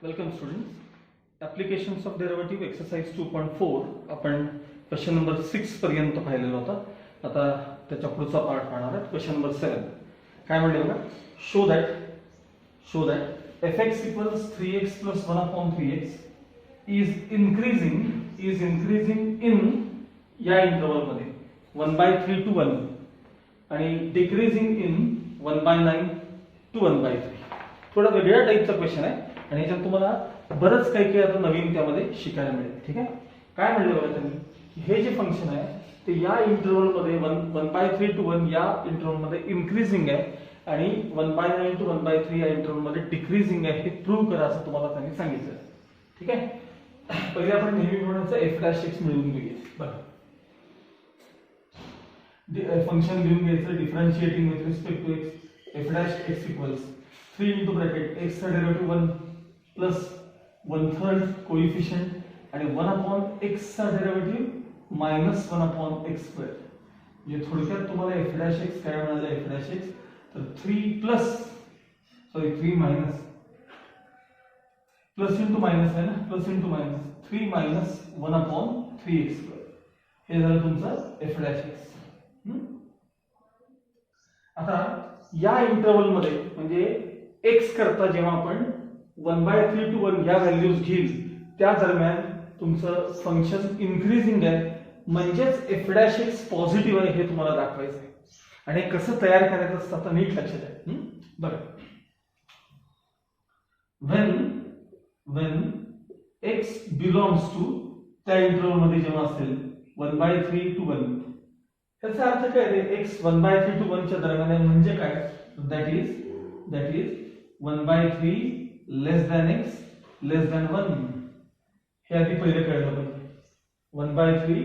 Welcome students. Applications of derivative exercise 2.4 आपण question number 6 पर्यंत पाहिलेला होता. आता त्याच्या पुढचा पार्ट पाहणार आहे. क्वेश्चन नंबर 7 काय म्हणले बघा. Show that fx equals 3x plus 1 upon 3x is increasing in या इंटरवल मध्ये 1/3 to 1 आणि डिक्रीजिंग इन 1/9 to 1/3. थोडा वेगळ्या टाईपचा क्वेश्चन आहे आणि याच्यात तुम्हाला बरंच काही आता नवीन त्यामध्ये शिकायला मिळेल. ठीक आहे. काय म्हणले बघा त्यांनी, हे जे फंक्शन आहे ते या इंटरवल मध्ये 1/3 to 1 या इंटरवल मध्ये इन्क्रीजिंग आहे आणि 1/9 to 1/3 या इंटरवल मध्ये डिक्रीजिंग आहे हे प्रूव्ह करा असं तुम्हाला त्यांनी सांगितलं. ठीक आहे. पहिले आपण नेहमी म्हणूनच f' मिळवून घेऊया. बघा, फंक्शन घेऊन घ्यायचं differentiating with respect to x f' equals 3 into bracket x चा डेरिव्हेटिव्ह 1 प्लस 1/3 कोएफिशिएंट आणि 1 upon x चा derivative minus 1 upon x square. म्हणजे थोडक्यात तुम्हाला f' काय म्हणाले, f' तर 3 मायनस प्लस इंटू मायनस आहे ना, plus into minus 3 minus 1 upon 3x square. हे झालं तुमचं f'. आता या इंटरवल मध्ये म्हणजे x करता जेव्हा आपण 1/3 to 1 या व्हॅल्यूज घेईल त्या दरम्यान तुमचं फंक्शन इन्क्रीजिंग आहे म्हणजेच f' पॉझिटिव्ह आहे हे तुम्हाला दाखवायचं आहे. आणि कसं तयार करायचं असतं आता नीट लक्षात आहे. बघा, when x belongs to त्या इंटरवल मध्ये जेव्हा असेल 1/3 to 1 याचा अर्थ काय आहे, x 1/3 to 1 च्या दरम्यान आहे म्हणजे काय, that is 1/3 less than x less than 1. हे आधी पहिले कळलं पाहिजे. 1/3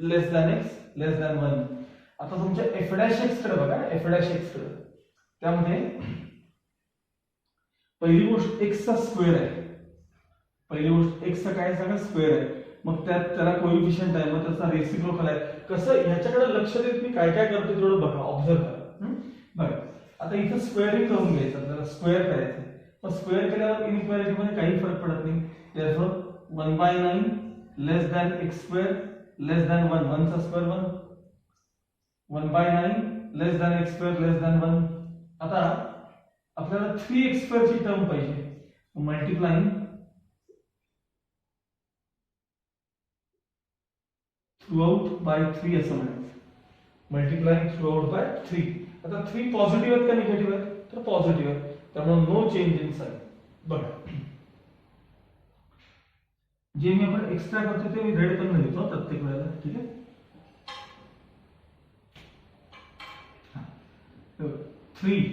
लेस दॅन x लेस दॅन 1. आता तुमच्या f' कडे बघा, f' कडे त्यामध्ये पहिली गोष्ट x चा स्क्वेअर आहे. पहिली गोष्ट x चा काय सांगा, स्क्वेअर आहे. मग त्याला कोएफिशिएंट आहे, मग त्याचा रेसिप्रोकल आहे. कसं ह्याच्याकडे लक्ष देत मी काय काय करतो तेवढं बघा, ऑब्झर्व करा. बघा, आता इथं स्क्वेअरिंग करून घ्यायचं, आपल्याला स्क्वेअर करायचं. मग स्क्वेअर केल्यावर इनइक्वालिटी मध्ये काही फरक पडत नाही. therefore 1/9 less than x square less than 1. 1 चा square 1. 1/9 less than x square less than 1. आता आपल्याला 3x स्क्वेअर ची टर्म पाहिजे. मल्टिप्लाइंग थ्रूआउट बाय 3 असं म्हणायचं. Multiplying throughout by 3. आता 3 पॉझिटिव्ह आहेत का निगेटिव्ह आहेत, तर पॉझिटिव्ह आहे, त्यामुळे नो चेंज इन साइन. बघा, जे मी आपण एक्स्ट्रा करतो ते मी रेड पेन लिहितो प्रत्येक वेळेला. ठीक आहे. 3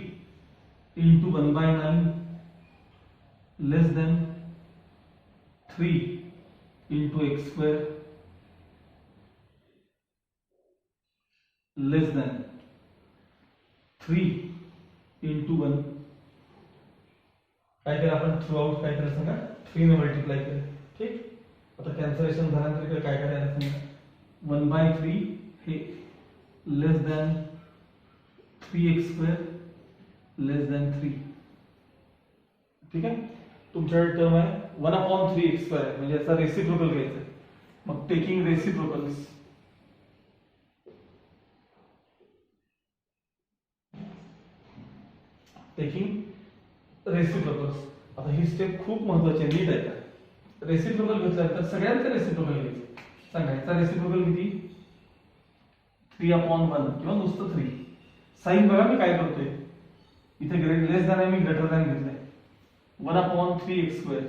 into 1/9 less than 3 into x square less than 3 into 1. काय केलं आपण, थ्रू आउट काय केलं सांगा, 3 ने मल्टिप्लाय केलं. ठीक. आता कॅन्सलेशन झाल्यानंतर काय करायला सांगा, 1/3 हे लेस than 3x square less than 3. ठीक आहे. तुमच्याकडे टर्म आहे 1 upon 3x स्क्वेअर म्हणजे याचा रेसिप्रोकल घ्यायचा. मग टेकिंग रेसिप्रोकल्स आता ही स्टेप खूप महत्वाची आहे, नीट आहे का. रेसिप्रोकल घेतल्यानंतर सगळ्यांचं रेसिप्रोकल घ्यायचं. सांगा याचा रेसिप्रोकल किती, 3/1 किंवा नुसतं 3. साइन बघा मी काय करतोय, इथे लेस दॅन आहे, मी ग्रेटर दॅन घेतलंय. 1 upon 3x स्क्वेअर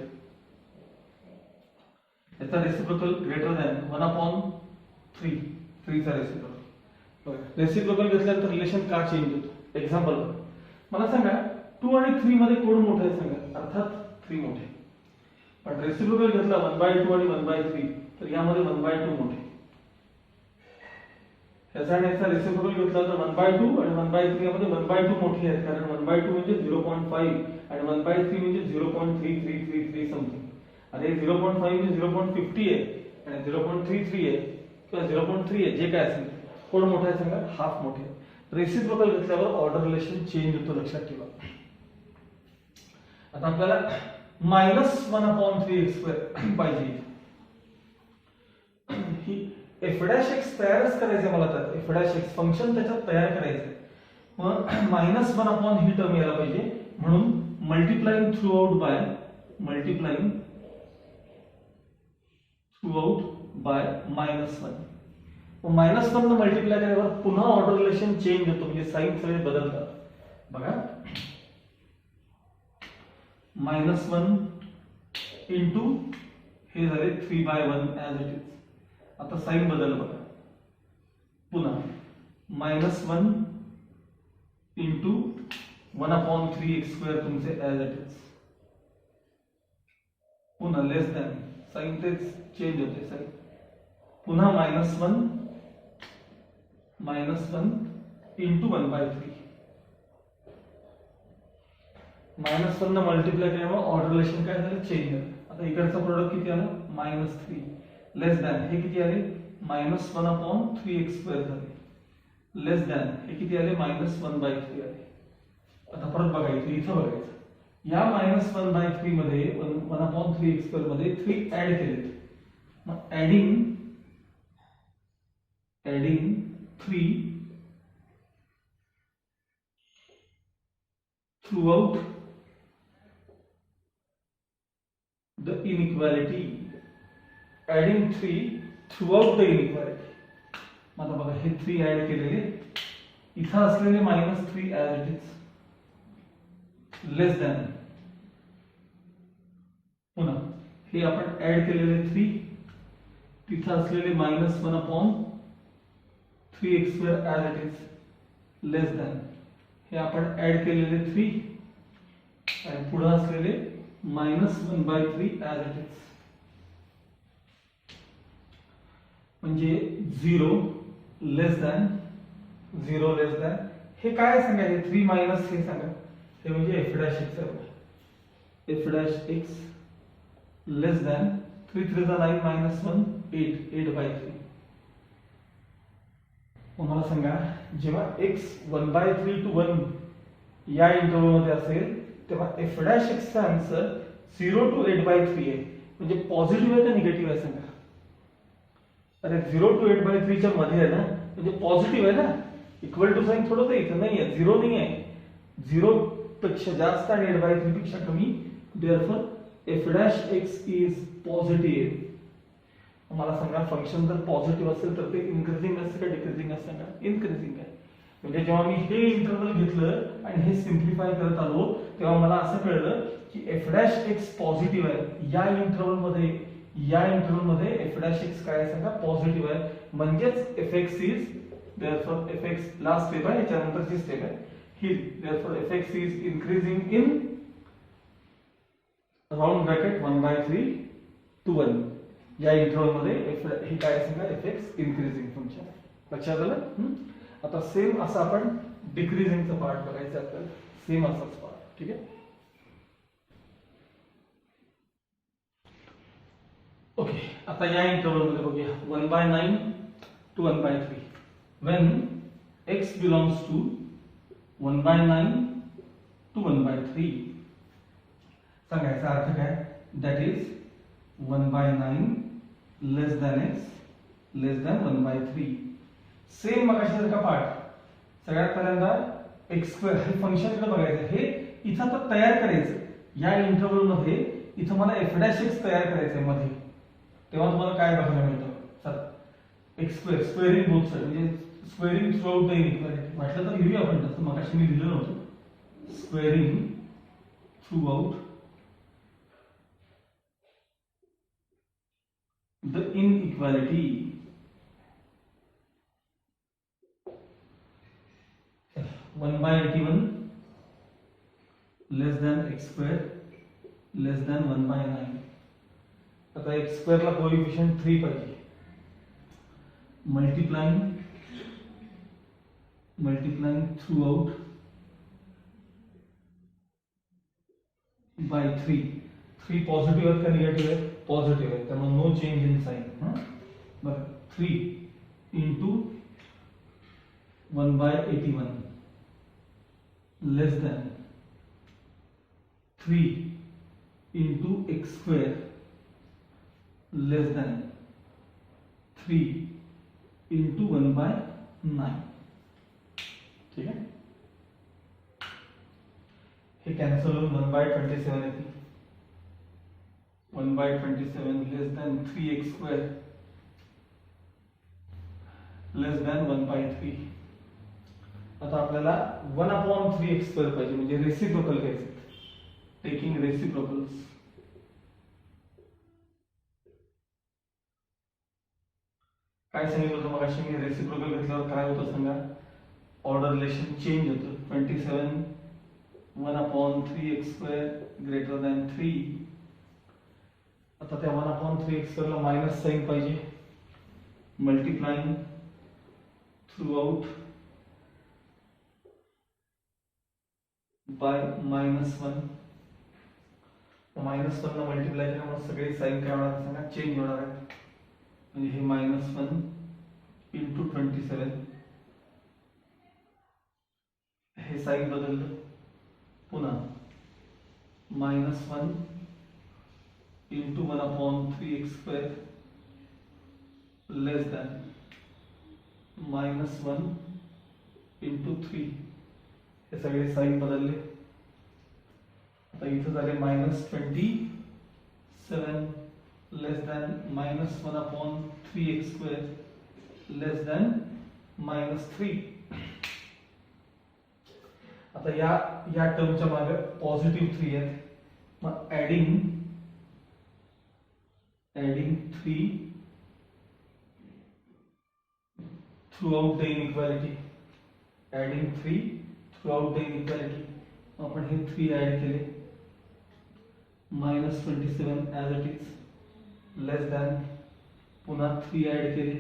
याचा रेसिप्रोकल ग्रेटर दॅन 1 upon 3 चा रेसिप्रोकल. रेसिप्रोकल घेतल्यानंतर रिलेशन का चेंज होतो. एक्झाम्पल मला सांगा 2 आणि 3 मध्ये कोण मोठं आहे सांगा, अर्थात 3 मोठे. पण रेसिप्रोकल घेतला 1/2 आणि 1/3 तर यामध्ये 1/2 मोठे. याचा रेसिप्रोकल घेतला तर 1/2 आणि 1/3 यामध्ये 1/2 मोठी आहेत, कारण 1/2 म्हणजे 0.5 आणि 1/3 म्हणजे 0.3333 समथिंग. आणि 0.5 म्हणजे 0.50 आहे आणि 0.33 आहे किंवा 0.3 आहे, जे काय असेल कोण मोठा आहे सांगा, हाफ मोठे. रेसिप्रोकल घेतल्यावर ऑर्डर रिलेशन चेंज होतो, लक्षात ठेवा. आता आपल्याला -1/3x² पाहिजे. ही f'(x) तयारच करायचं मला, तर f'(x) फंक्शन त्याच्यात तयार करायचं. मग -1 ही टर्म यायला पाहिजे, म्हणून मल्टिप्लाइंग थ्रू आउट बाय -1. -1 ने मल्टिप्लाय केल्यावर पुन्हा ऑर्डर रिलेशन चेंज होतो, म्हणजे साइन सगळे बदलतात. बघा, -1 इंटू हे झाले 3/1 ॲज इट इज. आता साइन बदल बघा, पुन्हा -1 इंटू 1/3x² तुमचे ॲज इट इज. पुन्हा लेस दॅन, साइन तेच चेंज होते साइन. पुन्हा -1 इंटू 1/3. -1 ने मल्टिप्लाय केल्यामुळे ऑर्डर रिलेशन काय झालं, चेंज झालं. आता इकडचा प्रोडक्ट किती आला, -3 लेस दॅन हे किती आले, -1/3x² झाले. लेस दॅन हे किती आले, -1/3 आले. आता परत बघायचं, इथं बघायचं, या -1/3 मध्ये 1/3x² मध्ये 3 ऍड केलेत. मग adding 3 throughout the inequality. Adding 3 throughout the inequality. आता बघा, हे 3 ऍड केलेले, इथं असलेले -3 as it is. Less than, पुन्हा हे आपण ऍड केलेले 3, तिथं असलेले -1/3x² as it is. Less than हे आपण ऍड केलेले 3 आणि पुढे असलेले -1/3 ॲज इट इज. म्हणजे 0 लेस दॅन हे काय सांगायचे, 3 मायनस हे सांगा, हे म्हणजे f'(x) आहे. f'(x) लेस दॅन 3 3 9 -1 8/3. मला सांगा, जेव्हा x 1/3 to 1 या इंटरवल मध्ये असेल, तेव्हा f'(x) चा आन्सर 0 to 8/3 आहे. म्हणजे पॉझिटिव्ह आहे का निगेटिव्ह आहे सांगा. अरे 0 to 8/3 च्या मध्ये आहे ना, म्हणजे पॉझिटिव्ह आहे ना. इक्वल टू साइन थोडंच आहे, इथं नाही आहे, 0 नाही आहे. 0 पेक्षा जास्त आणि 8/3 पेक्षा कमी. Therefore f'(x) is positive. मला सांगा, फंक्शन जर पॉझिटिव्ह असेल तर ते इन्क्रीजिंग असतं का डिक्रीजिंग असतं का, इन्क्रीजिंग आहे. म्हणजे जेव्हा मी हे इंटरवल घेतलं आणि हे सिम्प्लिफाय करत आलो, तेव्हा मला असं कळलं की f'(x) पॉझिटिव्ह आहे. या इंटरवल मध्ये f'(x) काय आहे सांगा, पॉझिटिव्ह आहे. म्हणजेच f(x) is, therefore f(x) last step आहे, याच्यानंतरची स्टेप आहे ही. Therefore f(x) is increasing in round bracket 1/3 to 1. या इंटरवल मध्ये हे काय सांगा, f(x) इन्क्रीजिंग फंक्शन. लक्षात आलं. आता सेम असं आपण डिक्रीजिंगचा पार्ट बघायचा आपल्याला, सेम असाच पार्ट. ठीक आहे, ओके. आता या इंटरवल मध्ये बघूया, 1/9 to 1/3. when x belongs to 1/9 to 1/3, सांगायचा अर्थ काय, that is 1/9 less than x less than 1/3. Same मगाशीसारखा पार्ट. सगळ्यात पहिल्यांदा x² हे फंक्शन कडे बघायचं, हे इथं तर तयार करायचं. या इंटरवल मध्ये इथं मला f'(x) तयार करायचंय मध्ये, तेव्हा तुम्हाला काय बघायला मिळतं, चला x² स्क्वेअरिंग बोथ साइड, म्हणजे squaring through out the inequality. म्हटलं तर लिहूया आपण, तसं मगाशी मी लिहिलं नव्हतं. Squaring through out the inequality. 1/81 less than x² less than 1/9. आता x² ला कोएफिशिएंट 3 पाहिजे. Multiplying through out by 3. 3 positive आहे का निगेटिव्ह आहे, पॉझिटिव्ह आहे, त्यामुळे नो चेंज इन साइन. बरं, 3 into 1/81 less than 3 into x square less than 3 into 1/9. ठीक आहे, हे कॅन्सल होऊन 1/27 येते. 1/27 less than 3x square less than 1/3. आता आपल्याला 1/3x स्क्वेअर पाहिजे, म्हणजे रेसिप्रोकल घ्यायचे. Taking reciprocals. काय सांगितलं होतं मगाशी मी? रेसिप्रोकल घेतल्यावर काय होतं सांगा? ऑर्डर रिलेशन चेंज होतं. 27 1/3x स्क्वेअर ग्रेटर दॅन 3. आता त्या 1/3x स्क्वेअरला मायनस साइन पाहिजे. Multiplying through out by -1. -1 ला मल्टिप्लाय केल्यामुळे सगळे साइन काय होणार सांगा? चेंज होणार आहे. म्हणजे हे -1 इंटू 27. हे साइन बदललं. पुन्हा -1 into 1/3x square less than -1 into 3. हे सगळे साइन बदलले. आता इथं झाले -27 less than -1/3x square less than -3. आता या टर्मच्या मागे पॉझिटिव्ह 3 आहेत. मग adding 3 throughout the inequality. Adding 3 throughout the inequality. आपण हे 3 ऍड केले. -27 as it is less than, पुन्हा 3 ऍड केले.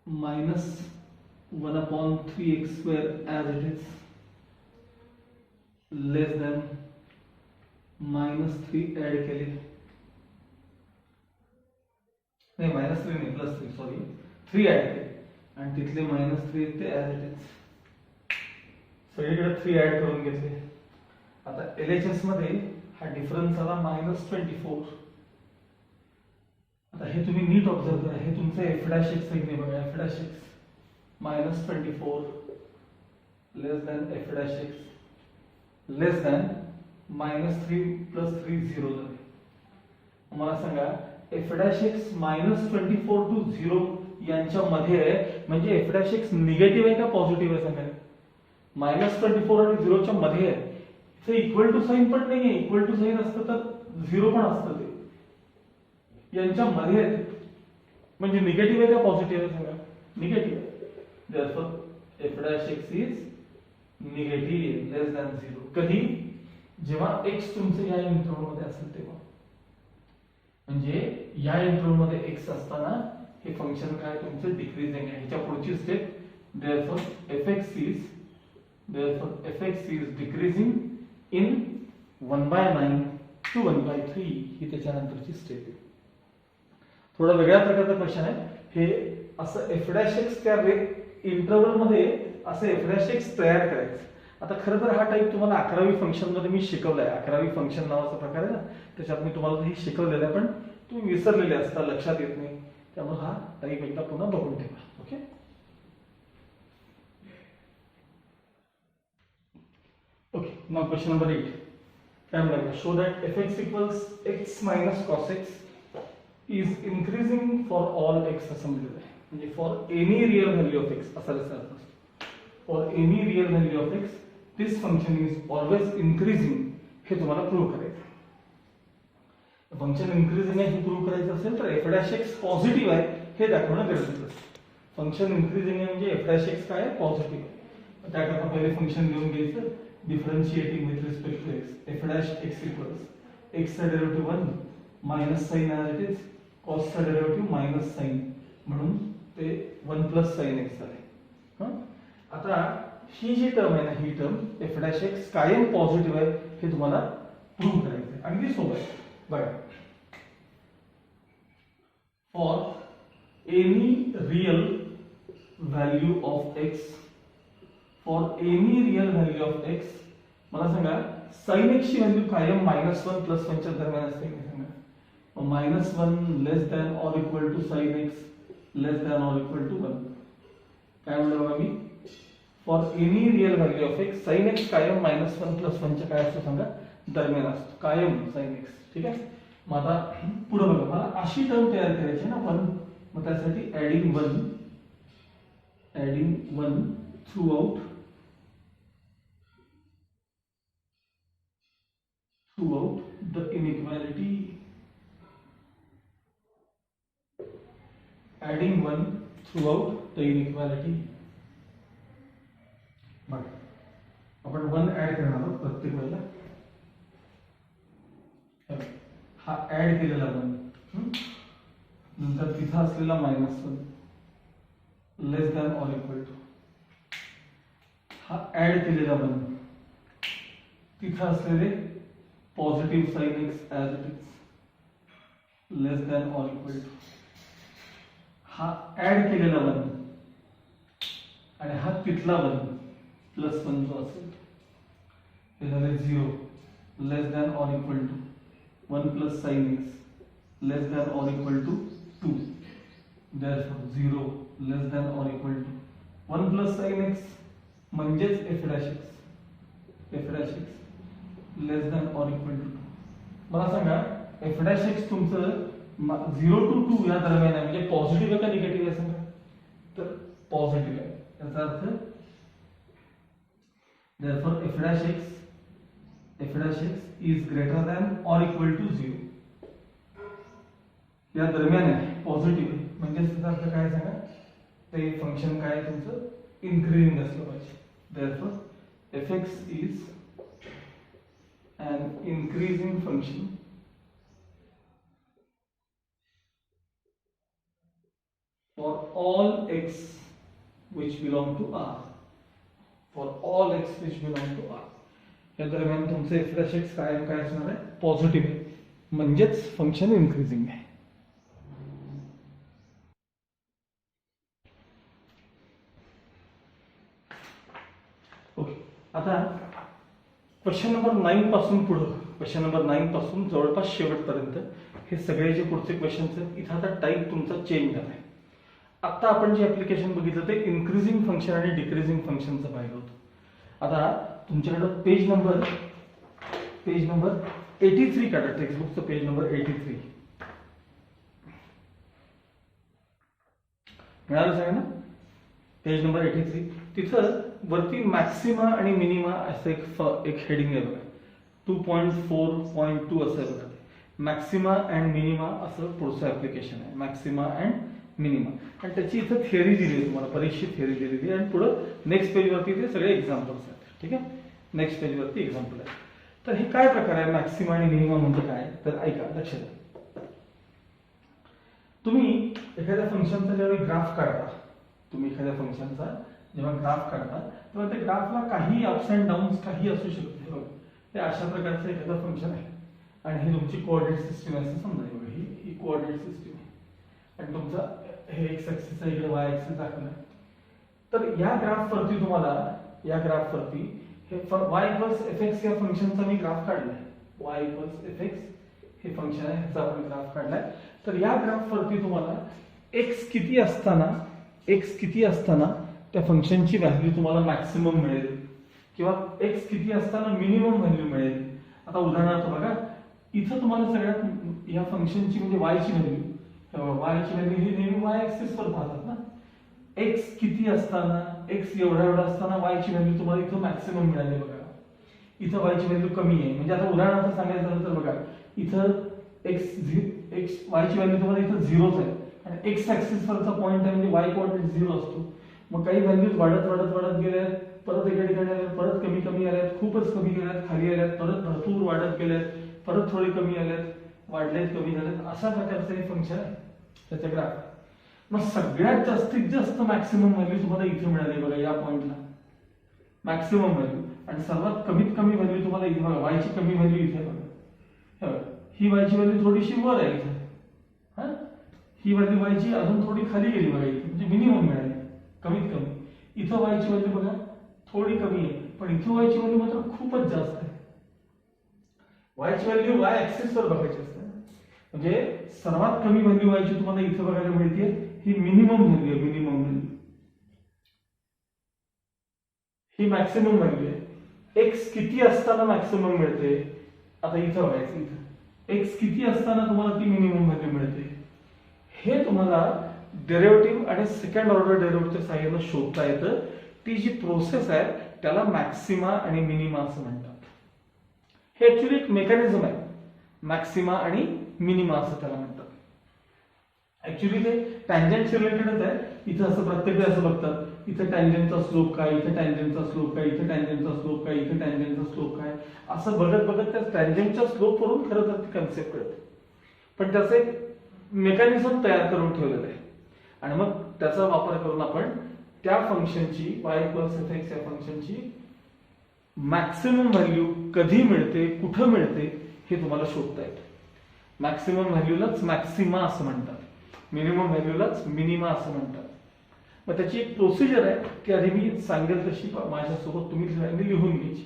-1/3x square as it is less than -3 add केले. नाही, -3 नाही, +3 सॉरी, 3 ऍड केले आणि तिथले -3 ते ॲज इट इज. सगळीकडे 3 ऍड करून घेतले. आता LHS मध्ये हा डिफरन्स आला -24. आता हे तुम्ही नीट ऑब्झर्व करा. हे तुमचं f' नाही बघा. f' -24 लेस दॅन f' लेस दॅन -3 + 3 0 झाले. मला सांगा f' -24 to 0 यांच्या मध्ये आहे, म्हणजे f' निगेटिव्ह आहे का पॉझिटिव्ह आहे सांगा? -24 आणि 0 च्या मध्ये आहे. ते इक्वल टू साइन पण नाही आहे. इक्वल टू साइन असतं तर 0 पण असतं. ते यांच्या मध्ये आहे, म्हणजे निगेटिव्ह आहे का पॉझिटिव्ह आहे सांगा? निगेटिव्ह आहे. therefore f' is negative less than 0. कधी? जेव्हा x तुमचं या इंटरवल मध्ये असेल तेव्हा. म्हणजे या इंटरवल मध्ये x असताना हे फंक्शन काय तुमचं डिक्रीजिंग आहे. ह्याच्या पुढची step therefore fx is decreasing in 1/9 to 1/3 ही त्याच्यानंतरची स्टेप आहे. थोडा वेगळ्या प्रकारचा क्वेश्चन आहे हे. असं f' त्या इंटरवल मध्ये असं f' तयार करायचं. आता खरं तर हा टाईप तुम्हाला 11वी फंक्शन मध्ये मी शिकवलाय. 11वी फंक्शन नावाचा प्रकार आहे ना, त्याच्यात मी तुम्हाला हे शिकवलेलं आहे, पण तुम्ही विसरलेले असता, लक्षात येत नाही. त्यामुळे हा टाईप एकदा पुन्हा बघून ठेवा. ओके. Now question number 8. काय म्हणलं? Show that fx equals x minus cos x is increasing for all x असं म्हटलेलं आहे. म्हणजे for any real value of x असा अर्थ असतो. For any real value of x this function is always increasing. हे तुम्हाला प्रूव्ह करायचं. फंक्शन इन्क्रीजिंग आहे हे प्रूव्ह करायचं असेल तर f' पॉझिटिव्ह आहे हे दाखवणं गरजेचं असतं. फंक्शन इन्क्रीजिंग आहे म्हणजे f' काय आहे? पॉझिटिव्ह आहे. त्याकरता पहिले फंक्शन लिहून घ्यायचं. Differentiating with respect to x. f' equals x चा derivative 1 minus sine as it is, cos चा डेरिव्हेटिव्ह मायनस साइन, म्हणून ते 1 + sin x झाले. आता ही जी टर्म आहे ना, ही टर्म f' कायम पॉझिटिव्ह आहे हे तुम्हाला प्रूव्ह करायचं आहे. अगदी सोपं आहे बघा. For any real value of x, for any real value of x, मला सांगा साइन एक्सची व्हॅल्यू कायम -1 प्लस 1 च्या दरम्यान असते की सांगा. -1 less than or equal to sine x less than or equal to 1. काय म्हणलं बघा मी, for any real value of x sine x कायम -1 प्लस 1 च्या काय असतो सांगा दरम्यान असतो कायम साइन एक्स. ठीक आहे. मग आता पुढे बघा, मला अशी टर्म तयार करायची ना 1, मग त्यासाठी adding 1 throughout the inequality, adding 1 throughout the inequality. बघा आपण 1 ऍड करणार आहोत प्रत्येक वेळेला. हा ऍड केलेला 1 नंतर तिथं असलेला -1 less than or equal to, हा ऍड केलेला 1 तिथं असलेले positive sine x as it is less than or equal to, हा ऍड केलेला 1 आणि हा तिथला 1 प्लस 1 जो असेल हे झाले 0 less than or equal to 1 plus sine x less than or equal to 2. therefore 0 less than or equal to 1 plus sine x म्हणजेच f dash x less than or equal to 2. मला सांगा f dash x तुमचं 0 to 2 या दरम्यान आहे, म्हणजे positive आहे का निगेटिव्ह आहे सांगा. तर पॉझिटिव्ह आहे. याचा अर्थ therefore f dash x is greater than or equal to 0. या दरम्यान आहे, पॉझिटिव्ह आहे, म्हणजे त्याचा अर्थ काय सांगा, ते फंक्शन काय आहे तुमचं इन्क्रीजिंग असलं पाहिजे. therefore fx is an increasing function for all x which belong to R. For all x which belong to R. या दरम्यान तुमचे f dash x कायम काय असणार आहे, पॉझिटिव्ह आहे, म्हणजेच फंक्शन इन्क्रीजिंग आहे. ओके. आता क्वेश्चन नंबर 9 पासून पुढे, क्वेश्चन नंबर 9 पासून जवळपास शेवटपर्यंत हे सगळे जे पुढचे क्वेश्चन्स आहेत, इथं आता टाईप तुमचा चेंज झालाय. आता आपण जे ऍप्लिकेशन बघितलं ते इन्क्रीजिंग फंक्शन आणि डिक्रीजिंग फंक्शनचं पाहिलं होतं. आता तुमच्याकडं पेज नंबर 83 काढा, टेक्स्टबुकचं पेज नंबर 83 मिळालं सगळ्यांना. पेज नंबर 83 तिथं वरती मॅक्सिमा आणि मिनिमा असं एक हेडिंग आहे बघा, 2.4.2 असं आहे बघा. मॅक्सिमा अँड मिनिमा असं पुढचं ऍप्लिकेशन आहे, मॅक्सिमा अँड मिनिमा. आणि त्याची इथं थिअरी दिली आहे तुम्हाला, बरीचशी थिअरी दिलेली आहे. आणि पुढं नेक्स्ट पेजवरती ते सगळे एक्झाम्पल्स आहेत. ठीक आहे, नेक्स्ट पेजवरती एक्झाम्पल आहे. तर हे काय प्रकार आहे मॅक्सिमा आणि मिनिमा म्हणजे काय, तर ऐका, लक्ष द्या. तुम्ही एखाद्या फंक्शनचा ज्यावेळी ग्राफ काढता, जेव्हा ग्राफ काढता तेव्हा त्या ग्राफला काही अप्स अँड डाऊन्स काही असू शकते. बघा हे अशा प्रकारचं एखादं फंक्शन आहे आणि ही तुमची कोऑर्डिनेट सिस्टीम आहे असं समजा. बघा ही कोऑर्डिनेट सिस्टीम आहे आणि तुमचा हे एक्स ऍक्सिस आहे, इकडे वाय ऍक्सिस दाखवला आहे. तर या ग्राफवरती तुम्हाला, या ग्राफवरती हे y इक्वल्स fx या फंक्शनचा मी ग्राफ काढलाय. y इक्वल्स fx हे फंक्शन आहे, ह्याचा आपण ग्राफ काढलाय. तर या ग्राफवरती तुम्हाला x किती असताना त्या फंक्शनची व्हॅल्यू तुम्हाला मॅक्सिमम मिळेल किंवा x किती असताना मिनिमम व्हॅल्यू मिळेल. आता उदाहरणार्थ बघा, इथं तुम्हाला सगळ्यात या फंक्शनची म्हणजे y ची व्हॅल्यू ही नेहमी y ऍक्सिस वर पाहतात ना. x किती असताना, x एवढा असताना y ची व्हॅल्यू तुम्हाला इथं मॅक्सिमम मिळाली. बघा इथं y ची व्हॅल्यू कमी आहे, म्हणजे आता उदाहरणार्थ सांगायचं झालं तर बघा इथं y ची व्हॅल्यू तुम्हाला इथं 0च आहे आणि x ऍक्सिस वरचा पॉइंट आहे, म्हणजे y कोऑर्डिनेट 0 असतो. मग काही व्हॅल्यूज वाढत गेल्या, परत एका ठिकाणी आल्या, परत कमी आल्यात, खूपच कमी गेल्यात, खाली आल्यात, परत भरपूर वाढत गेल्यात, परत थोडे कमी आल्यात, वाढलेत, कमी झालेत, अशा प्रकारचं हे फंक्शन आहे त्याच्या ग्राफ. मग सगळ्यात जास्तीत जास्त मॅक्सिमम व्हॅल्यू तुम्हाला इथे मिळाली बघा, या पॉइंटला मॅक्सिमम व्हॅल्यू. आणि सर्वात कमीत कमी व्हॅल्यू तुम्हाला इथे बघा, y ची कमी व्हॅल्यू इथे बघा. ही y ची व्हॅल्यू थोडीशी वर आहे इथे, ही व्हॅल्यू y ची अजून थोडी खाली गेली बघा इथे, म्हणजे मिनिमम मिळाली कमीत कमी. इथं y ची व्हॅल्यू बघा थोडी कमी आहे, पण इथं y ची व्हॅल्यू मात्र खूपच जास्त आहे. y ची व्हॅल्यू y ऍक्सिस वर बघायची असते, म्हणजे सर्वात कमी व्हॅल्यू y ची तुम्हाला इथे बघायला मिळते, ही मिनिमम व्हॅल्यू आहे, मिनिमम व्हॅल्यू ही मॅक्सिमम व्हॅल्यू आहे. x किती असताना मॅक्सिमम मिळते, आता इथं बघायचं, इथं x किती असताना तुम्हाला ती मिनिमम व्हॅल्यू मिळते, हे तुम्हाला डेरिव्हेटिव्ह आणि सेकंड ऑर्डर डेरिव्हेटिव्हच्या साहाय्याने शोधता येतं. ती जी प्रोसेस आहे त्याला मॅक्सिमा आणि मिनिमा असं म्हणतात. हे ऍक्च्युअली एक मेकॅनिझम आहे, मॅक्सिमा आणि मिनिमा असं त्याला म्हणतात. ऍक्च्युअली ते टँजंट रिलेटेडच आहे. इथं असं प्रत्येक वेळी असं बघतात, इथे टँजंटचा स्लोप काय, इथे टँजंटचा स्लोप काय, इथे टँजंटचा स्लोप काय, इथे टँजंटचा स्लोप काय, असं बघत बघत त्या टँजंटच्या स्लोप वरून खरं तर ती कन्सेप्ट कळते. पण त्याचं एक मेकॅनिझम तयार करून ठेवलेलं आहे आणि मग त्याचा वापर करून आपण त्या फंक्शनची y + f(x) या फंक्शनची मॅक्सिमम व्हॅल्यू कधी मिळते, कुठं मिळते हे तुम्हाला शोधता येतं. मॅक्सिमम व्हॅल्यूलाच मॅक्सिमा असं म्हणतात, मिनिमम व्हॅल्यूलाच मिनिमा असं म्हणतात. मग त्याची एक प्रोसिजर आहे की आधी मी सांगेल तशी माझ्यासोबत तुम्ही लिहून घ्यायची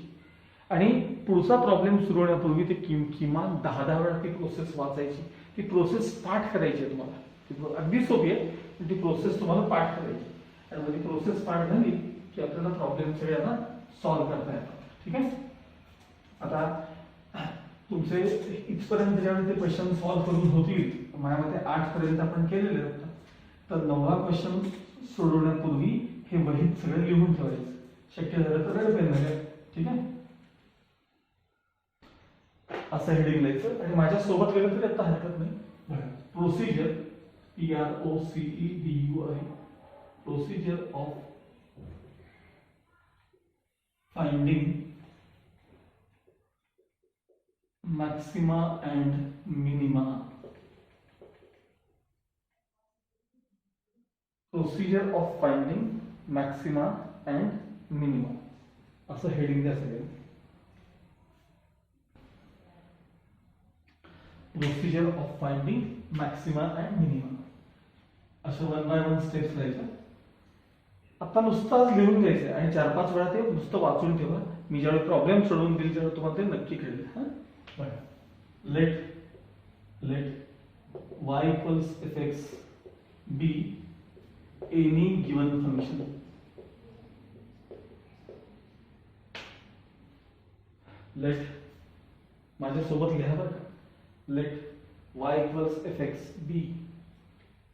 आणि पुढचा प्रॉब्लेम सुरू होण्यापूर्वी ते किमान 10 वेळा ती प्रोसेस वाचायची, ती प्रोसेस पाठ करायची आहे तुम्हाला. ती अगदी सोपी आहे, पण ती प्रोसेस तुम्हाला पाठ करायची आणि मग ती प्रोसेस पाठ झाली की आपल्याला प्रॉब्लेम सगळ्यांना सॉल्व्ह करता येतात. ठीक आहे. आता तुमचे इथपर्यंत ज्यावेळी ते क्वेश्चन सॉल्व्ह करून होतील, माझ्या मते 8 पर्यंत आपण केलेले होतं, तर 9वा क्वेश्चन सोडवण्यापूर्वी हे वहीत सगळं लिहून ठेवायचं. शक्य झालं तर रेड पेन मध्ये. ठीक आहे. असं हेडिंग लिहायचं आणि माझ्या सोबत गेलं तरी आता हरकत नाही. Procedure PROCEDUR, procedure of finding maxima and minima. Procedure of finding maxima and minima असं हेडिंग द्या सगळे. Procedure of finding maxima and minima असं 1 बाय 1 स्टेप्स लिहायच्या. आता नुसताच लिहून घ्यायचं आणि 4-5 वेळा ते नुसतं वाचून ठेवा. मी ज्यावेळी प्रॉब्लेम सोडवून देईल तेव्हा तुम्हाला ते नक्की कळेल. Let y = f(x) be any given function. Let माझ्यासोबत लिहा बरं. Let y = f(x) be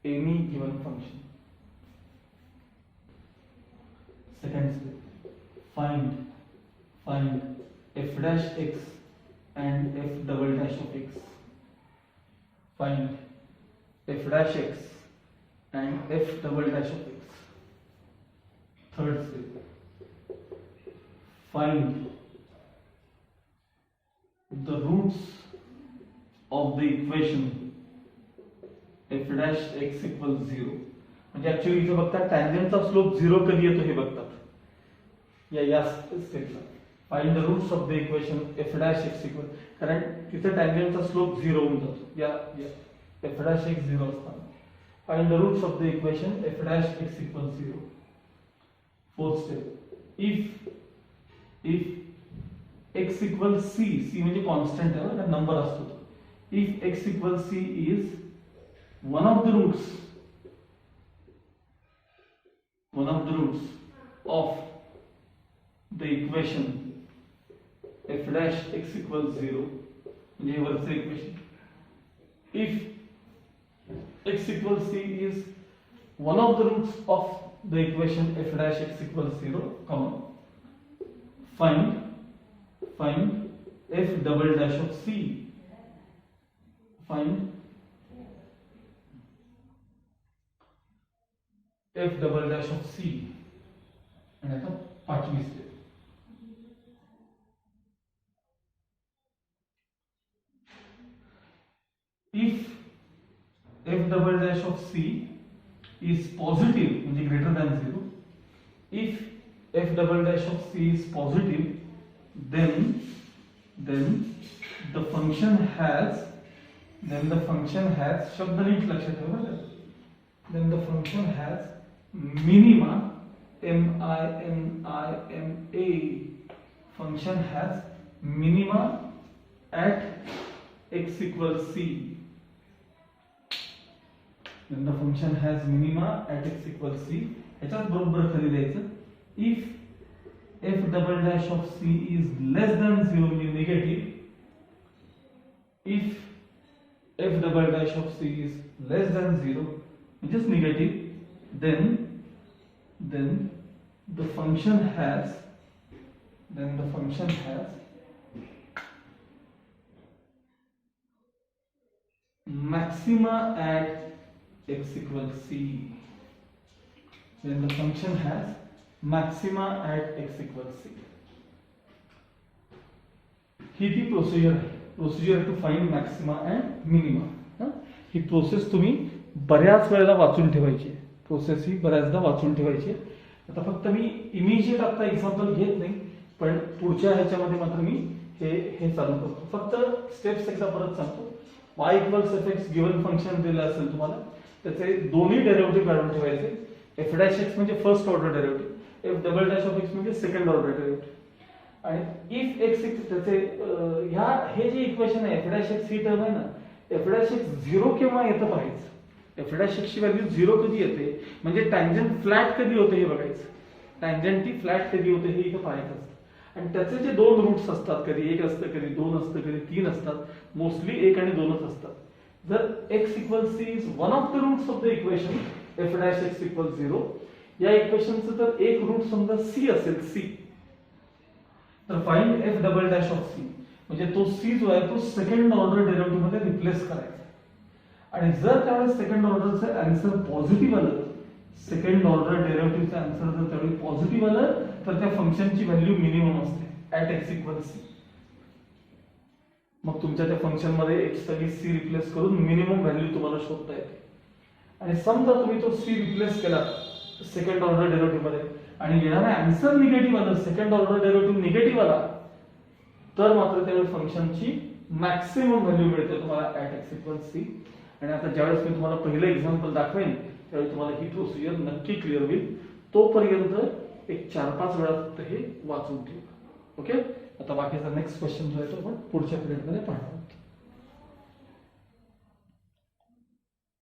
any given function. Second step, find f'(x) and f'(x). Find f'(x) and f'(x). Third step, find the roots of the equation f'(x) = 0. म्हणजे actually इथे बघतात टँजंटचा slope 0 कधी येतो हे बघतात. या स्टेपला find the roots of the equation f'(x) कारण तिथे टँजंटचा स्लोप 0 होऊन जातो. या f'(x) 0 असताना find the roots of the equation f'(x) = 0. Fourth step, if x = c म्हणजे कॉन्स्टंट आहे ना, नंबर असतो. If x = c is one of the roots of the equation f'(x) = 0 म्हणजे वरचं equation. if x = c is one of the roots of the equation f'(x) = 0, find f' of c. Find f' of c. आणि आता 5वी step, if f' of c is positive म्हणजे greater than 0, if f' of c is positive, then the function has शब्द नीट लक्षात ठेवा. then the function has minima, MINIMA, function has minima at x equals c, then the function has minima at x equals c. ह्याच्याच बरोबर खाली द्यायचं if f double dash of c is less than 0 म्हणजे negative, if f double dash of c is less than 0 which is negative, then the function has maxima at x equals c. When the function has maxima at x equals c. ही ती procedure to find maxima and minima. ही process तुम्ही बऱ्याच वेळेला वाचून ठेवायची आहे. Process ही बऱ्याचदा वाचून ठेवायची आहे. आता फक्त मी इमिजिएट आता एक्झाम्पल घेत नाही, पण पुढच्या ह्याच्यामध्ये मात्र मी हे चालू करतो. फक्त स्टेप्स एकदा परत सांगतो. y equals F x given function दिलं असेल तुम्हाला, त्याचे दोन्ही डेरिव्हेटिव्ह काढून ठेवायचे. एफ डॅश एक्स म्हणजे first order derivative, F double dash of x म्हणजे सेकंड ऑर्डर डेरिव्हेटिव्ह. आणि इफ एक्स त्याचे हे जे इक्वेशन आहे एफ डॅश एक्स ही टर्म आहे ना, एफ डॅश एक्स 0 केव्हा येतं पाहायचं. एफ डॅश एक्स ची व्हॅल्यू 0 कधी येते म्हणजे टँजंट फ्लॅट कधी होते हे बघायचं. टँजंट ही फ्लॅट कधी होते हे इथं पाहायचं असतं. आणि त्याचे जे दोन रूट्स असतात, कधी 1 असतं, कधी 2 असतं, कधी 3 असतात. मोस्टली 1 आणि 2च असतात. जर x equals c is one of the roots of the equation f dash x equals 0, या इक्वेशनचं जर एक रूट समजा c असेल, c, तर find f double dash of c म्हणजे तो c जो आहे तो सेकंड ऑर्डर डेरिव्हेटिव्ह मध्ये रिप्लेस करायचा. आणि जर त्यावेळेस सेकंड ऑर्डरचं आन्सर पॉझिटिव्ह आलं, सेकंड ऑर्डर डेरिव्हेटिव्हचं आन्सर जर त्यावेळी पॉझिटिव्ह आलं, तर त्या फंक्शनची व्हॅल्यू मिनिमम असते ऍट x इक्वल्स c. मग तुमच्या त्या फंक्शन मध्ये x साठी c रिप्लेस करून मिनिमम व्हॅल्यू तुम्हाला शोधता येते. आणि समजा तुम्ही तो c रिप्लेस केला सेकंड ऑर्डर डेरिव्हेटिव्ह मध्ये आणि येणारा आन्सर निगेटिव्ह आला, सेकंड ऑर्डर डेरिव्हेटिव्ह निगेटिव्ह आला, तर मात्र त्यावेळी फंक्शनची मॅक्सिमम व्हॅल्यू मिळते तुम्हाला ऍट x इक्वल्स c. आणि आता ज्यावेळेस मी तुम्हाला पहिलं एक्झाम्पल दाखवेन त्यावेळी तुम्हाला ही प्रोसिजर नक्की क्लिअर होईल. तोपर्यंत एक 4-5 वेळा फक्त हे वाचून ठेवा. ओके. आता बाकीचा नेक्स्ट क्वेश्चन जो आहे तो आपण पुढच्या पिरियड मध्ये पाहू.